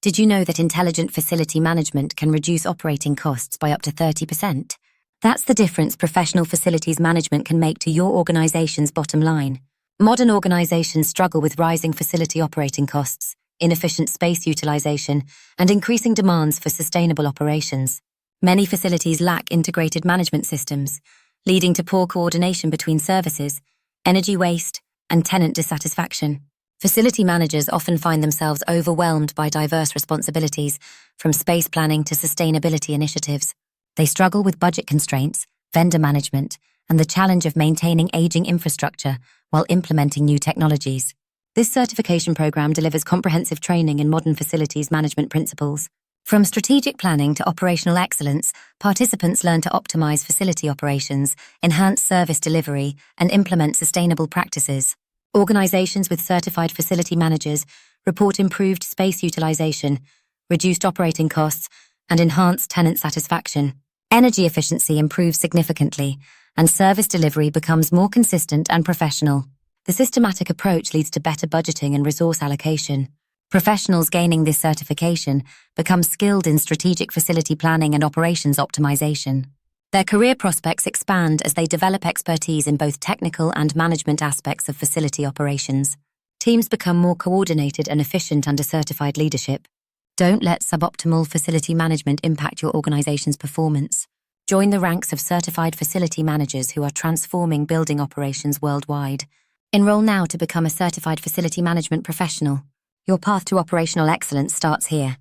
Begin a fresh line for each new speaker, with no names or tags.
Did you know that intelligent facility management can reduce operating costs by up to 30%? That's the difference professional facilities management can make to your organization's bottom line. Modern organizations struggle with rising facility operating costs, inefficient space utilization, and increasing demands for sustainable operations. Many facilities lack integrated management systems, leading to poor coordination between services, energy waste, and tenant dissatisfaction. Facility managers often find themselves overwhelmed by diverse responsibilities, from space planning to sustainability initiatives. They struggle with budget constraints, vendor management, and the challenge of maintaining aging infrastructure while implementing new technologies. This certification program delivers comprehensive training in modern facilities management principles. From strategic planning to operational excellence, participants learn to optimize facility operations, enhance service delivery, and implement sustainable practices. Organizations with certified facility managers report improved space utilization, reduced operating costs, and enhanced tenant satisfaction. Energy efficiency improves significantly, and service delivery becomes more consistent and professional. The systematic approach leads to better budgeting and resource allocation. Professionals gaining this certification become skilled in strategic facility planning and operations optimization. Their career prospects expand as they develop expertise in both technical and management aspects of facility operations. Teams become more coordinated and efficient under certified leadership. Don't let suboptimal facility management impact your organization's performance. Join the ranks of certified facility managers who are transforming building operations worldwide. Enroll now to become a certified facility management professional. Your path to operational excellence starts here.